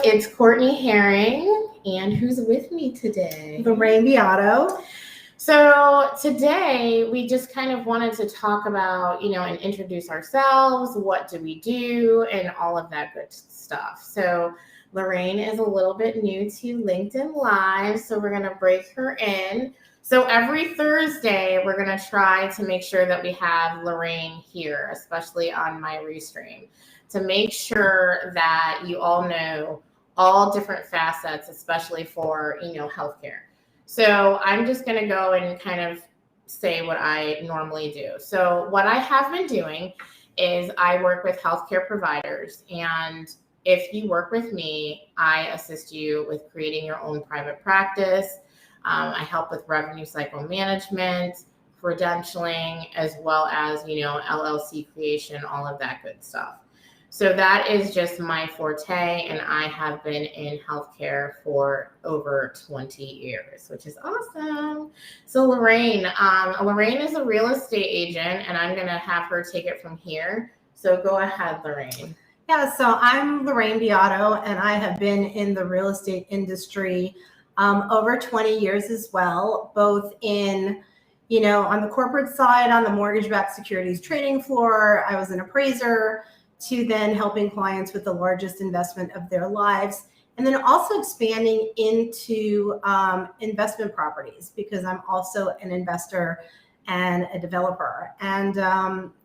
it's Courtney Herring, and who's with me today? Lorraine Beato. So today we just kind of wanted to talk about, and introduce ourselves, what do we do, and all of that good stuff. So Lorraine is a little bit new to LinkedIn Live, so we're going to break her in. So every Thursday, we're going to try to make sure that we have Lorraine here, especially on my Restream, to make sure that you all know all different facets, especially for, healthcare. So I'm just going to go and kind of say what I normally do. So what I have been doing is I work with healthcare providers, and if you work with me, I assist you with creating your own private practice. I help with revenue cycle management, credentialing, as well as, LLC creation, all of that good stuff. So that is just my forte, and I have been in healthcare for over 20 years, which is awesome. So Lorraine is a real estate agent, and I'm going to have her take it from here. So go ahead, Lorraine. Yeah, so I'm Lorraine Beato, and I have been in the real estate industry over 20 years as well, both in, on the corporate side, on the mortgage-backed securities trading floor. I was an appraiser, to then helping clients with the largest investment of their lives, and then also expanding into investment properties, because I'm also an investor and a developer. And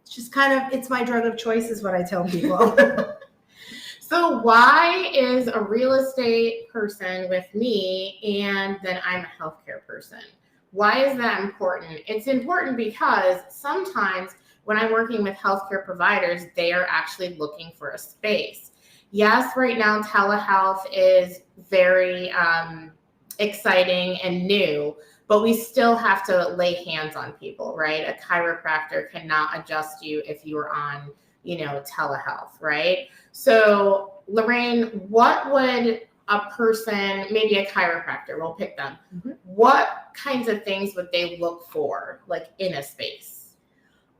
just it's my drug of choice is what I tell people. So why is a real estate person with me and then I'm a healthcare person? Why is that important? It's important because sometimes when I'm working with healthcare providers, they are actually looking for a space. Yes, right now telehealth is very exciting and new, but we still have to lay hands on people, right? A chiropractor cannot adjust you if you are on, telehealth, right? So Lorraine, what would a person, maybe a chiropractor, we'll pick them, what kinds of things would they look for, like in a space?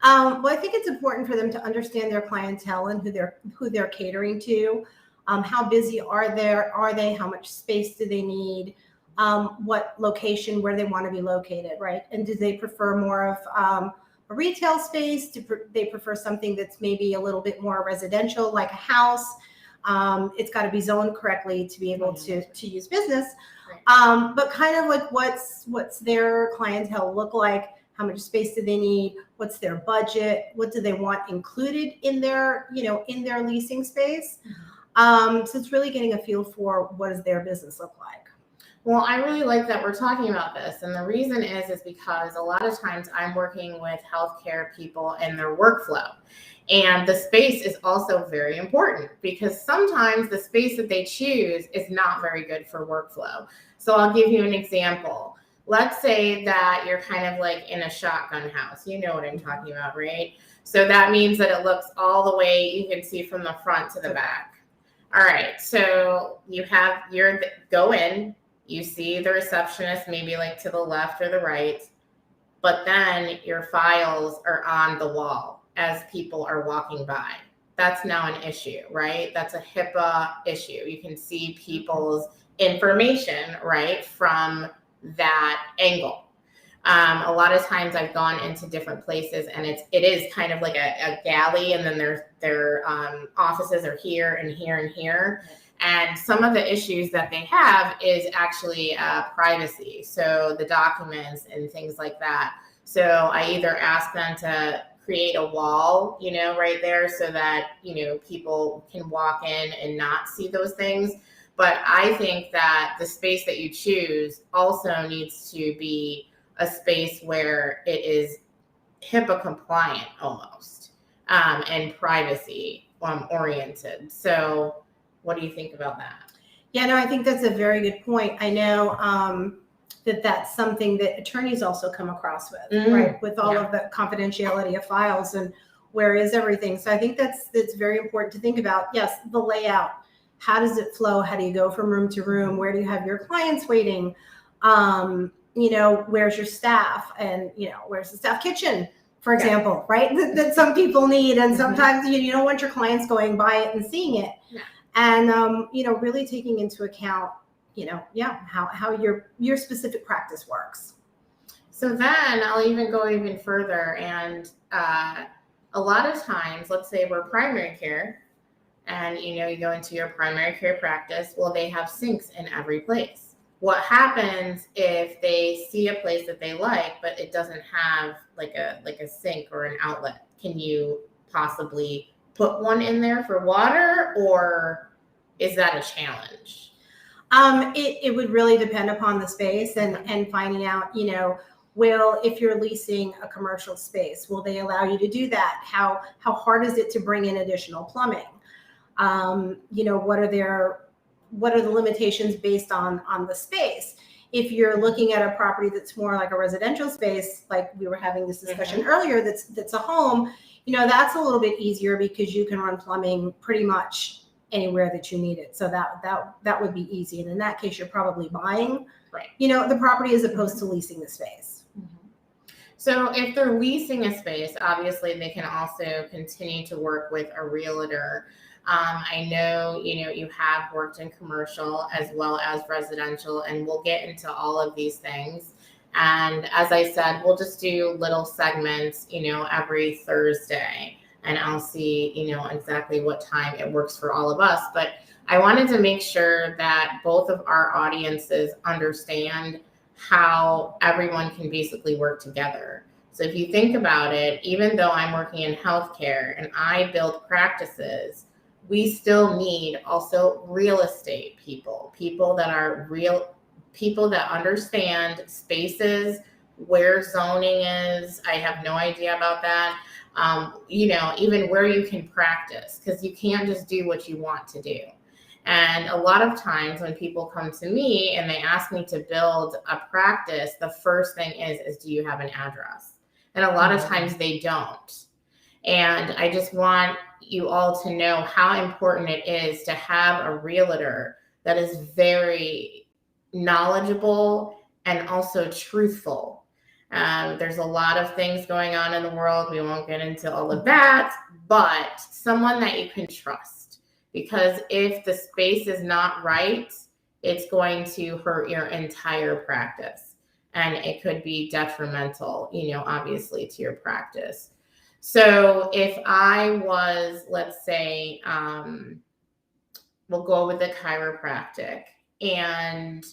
Well, I think it's important for them to understand their clientele and who they're catering to. How busy are they? How much space do they need? What location, where they want to be located, right? And do they prefer more of a retail space? Do they prefer something that's maybe a little bit more residential, like a house? It's got to be zoned correctly to be able to use business. Right. But kind of like what's their clientele look like? How much space do they need? What's their budget? What do they want included in their, in their leasing space? So it's really getting a feel for what does their business look like. Well, I really like that we're talking about this. And the reason is because a lot of times I'm working with healthcare people and their workflow. And the space is also very important because sometimes the space that they choose is not very good for workflow. So I'll give you an example. Let's say that you're kind of like in a shotgun house. You know what I'm talking about, right? So that means that it looks all the way, you can see from the front to the back. All right, so go in, you see the receptionist maybe like to the left or the right, but then your files are on the wall as people are walking by. That's now an issue, right? That's a HIPAA issue. You can see people's information, right, from that angle. A lot of times I've gone into different places and it is kind of like a galley, and then their offices are here and here and here. And some of the issues that they have is actually privacy. So the documents and things like that. So I either ask them to create a wall, right there so that, people can walk in and not see those things. But I think that the space that you choose also needs to be a space where it is HIPAA compliant almost, and privacy oriented. So what do you think about that? Yeah, no, I think that's a very good point. I know that's something that attorneys also come across with, right? With all of the confidentiality of files and where is everything. So I think that's very important to think about. Yes, the layout. How does it flow? How do you go from room to room? Where do you have your clients waiting? Where's your staff? And, where's the staff kitchen, for example, right? That some people need. And sometimes you don't want your clients going by it and seeing it. and really taking into account, how your specific practice works. So then I'll even go even further. And a lot of times, let's say we're primary care and, you go into your primary care practice. Well, they have sinks in every place. What happens if they see a place that they like, but it doesn't have like a sink or an outlet? Can you possibly put one in there for water, or is that a challenge? It would really depend upon the space and finding out, if you're leasing a commercial space, will they allow you to do that? How hard is it to bring in additional plumbing? What are the limitations based on the space? If you're looking at a property that's more like a residential space, like we were having this discussion earlier, that's a home, that's a little bit easier because you can run plumbing pretty much anywhere that you need it. So that would be easy. And in that case, you're probably buying, the property as opposed to leasing the space. So if they're leasing a space, obviously they can also continue to work with a realtor. I know, you have worked in commercial as well as residential, and we'll get into all of these things. And as I said, we'll just do little segments, every Thursday, and I'll see, exactly what time it works for all of us. But I wanted to make sure that both of our audiences understand how everyone can basically work together. So if you think about it, even though I'm working in healthcare and I build practices, we still need also real estate people that understand spaces, where zoning is. I have no idea about that. Even where you can practice, because you can't just do what you want to do. And a lot of times when people come to me and they ask me to build a practice, the first thing is do you have an address? And a lot of times they don't. And I just want you all to know how important it is to have a realtor that is very knowledgeable and also truthful. There's a lot of things going on in the world. We won't get into all of that, but someone that you can trust. Because if the space is not right, it's going to hurt your entire practice. And it could be detrimental, obviously to your practice. So if I was, let's say, we'll go with the chiropractic, and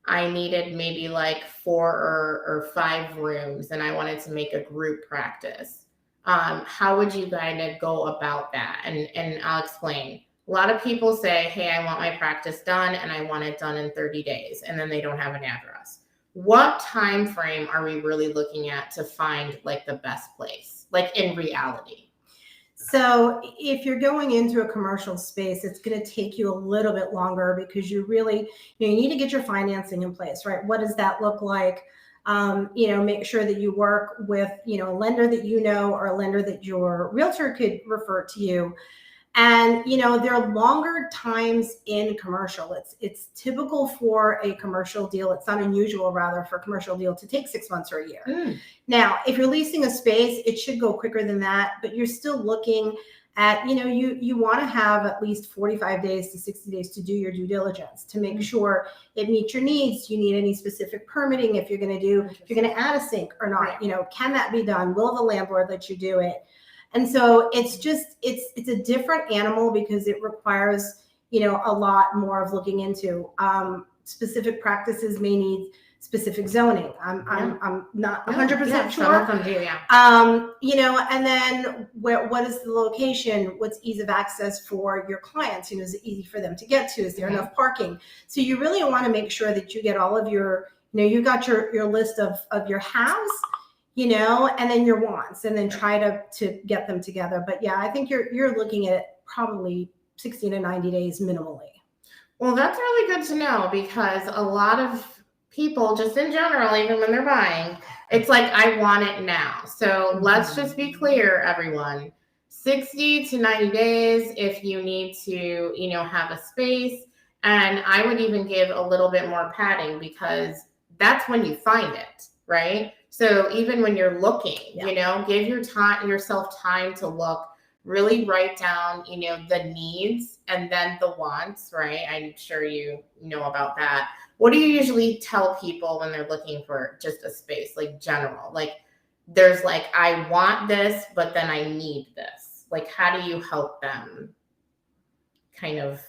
I needed maybe like 4 or 5 rooms, and I wanted to make a group practice. How would you kind of go about that? And I'll explain. A lot of people say, hey, I want my practice done and I want it done in 30 days, and then they don't have an address. What time frame are we really looking at to find like the best place, like in reality? So if you're going into a commercial space, it's going to take you a little bit longer because you really, you need to get your financing in place, right? What does that look like? Make sure that you work with, a lender that or a lender that your realtor could refer to you. And, there are longer times in commercial. It's typical for a commercial deal. It's not unusual, rather, for a commercial deal to take 6 months or a year. Now, if you're leasing a space, it should go quicker than that, but you're still looking at, you want to have at least 45 days to 60 days to do your due diligence to make sure it meets your needs. Do you need any specific permitting if you're going to add a sink or not? Can that be done? Will the landlord let you do it? And so it's a different animal because it requires, a lot more of looking into. Specific practices may need specific zoning. I'm not 100% sure. Some of them do, yeah. And then what is the location? What's ease of access for your clients? Is it easy for them to get to? Is there enough parking? So you really want to make sure that you get all of your, you got your list of your haves, and then your wants, and then try to get them together. But yeah, I think you're looking at probably 60 to 90 days minimally. Well, that's really good to know, because a lot of people, just in general, even when they're buying, it's like, I want it now. So let's just be clear, everyone. 60 to 90 days if you need to, have a space. And I would even give a little bit more padding, because that's when you find it, right? So even when you're looking, give yourself time to look. really write down, the needs and then the wants, right? I'm sure you know about that. What do you usually tell people when they're looking for just a space, like general? Like there's like, I want this, but then I need this. Like, how do you help them kind of,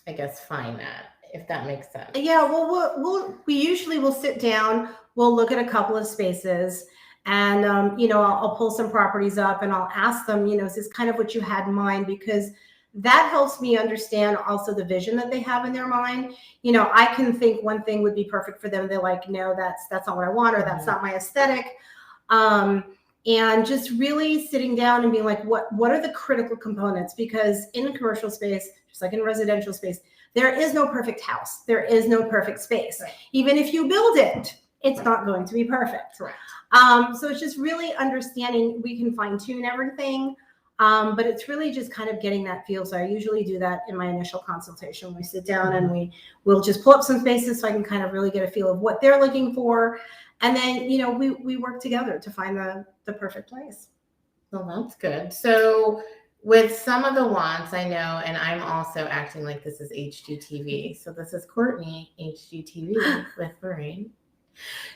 I guess, find that, if that makes sense? Yeah, well, we usually will sit down, we'll look at a couple of spaces, and I'll pull some properties up and I'll ask them, is this kind of what you had in mind? Because that helps me understand also the vision that they have in their mind. I can think one thing would be perfect for them. They're like, no, that's not what I want, or that's not my aesthetic. And just really sitting down and being like, what are the critical components? Because in a commercial space, just like in a residential space, there is no perfect house. There is no perfect space. Right. Even if you build it, it's not going to be perfect. Correct. So it's just really understanding. We can fine tune everything, but it's really just kind of getting that feel. So I usually do that in my initial consultation. We sit down and we'll just pull up some spaces so I can kind of really get a feel of what they're looking for. And then, we work together to find the perfect place. Well, that's good. So with some of the wants, I know, and I'm also acting like this is HGTV. So this is Courtney, HGTV with Lorraine.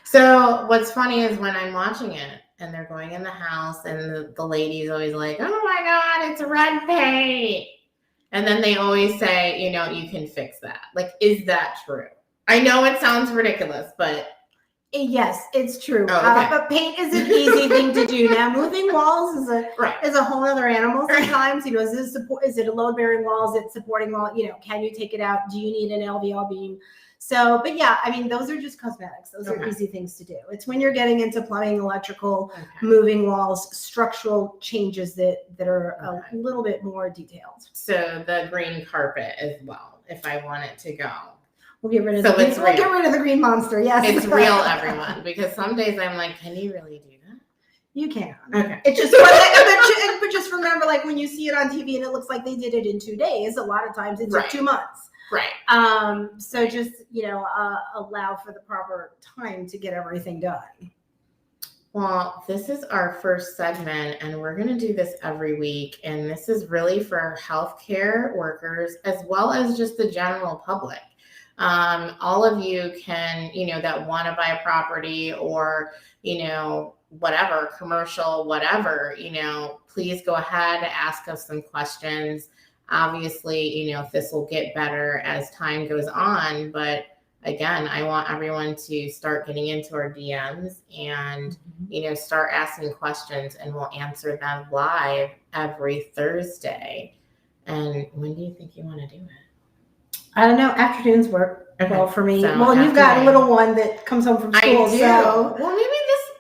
So what's funny is when I'm watching it and they're going in the house and the lady's always like, oh my God, it's red paint. And then they always say, you can fix that. Like, is that true? I know it sounds ridiculous, but. Yes, it's true. Oh, okay. But paint is an easy thing to do. Now, moving walls is a whole other animal sometimes. Is it a load bearing wall? Is it supporting wall? Can you take it out? Do you need an LVL beam? So, but yeah, I mean, those are just cosmetics. Those are easy things to do. It's when you're getting into plumbing, electrical, moving walls, structural changes that are a little bit more detailed. So the green carpet as well, if I want it to go. We'll get rid of the green monster. Yes. It's real, everyone, because some days I'm like, can you really do that? You can. Okay. It's just, but just remember, like when you see it on TV and it looks like they did it in 2 days, a lot of times it took 2 months. Right. So just, allow for the proper time to get everything done. Well, this is our first segment, and we're going to do this every week. And this is really for healthcare workers as well as just the general public. All of you can, that want to buy a property or, whatever, commercial, whatever, please go ahead, ask us some questions. Obviously, this will get better as time goes on. But again, I want everyone to start getting into our DMs and, start asking questions, and we'll answer them live every Thursday. And when do you think you want to do it? I don't know. Afternoons work well for me. So you've got a little one that comes home from school. I do. So. Well, maybe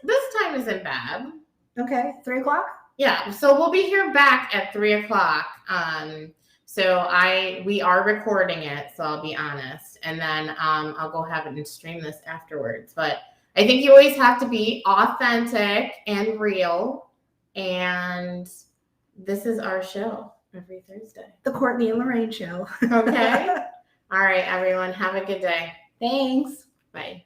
this time isn't bad. Okay, 3:00. Yeah. So we'll be here back at 3:00. So we are recording it. So I'll be honest, and then I'll go ahead and stream this afterwards. But I think you always have to be authentic and real, and this is our show every Thursday. The Courtney and Lorraine Show. Okay. All right, everyone. Have a good day. Thanks. Bye.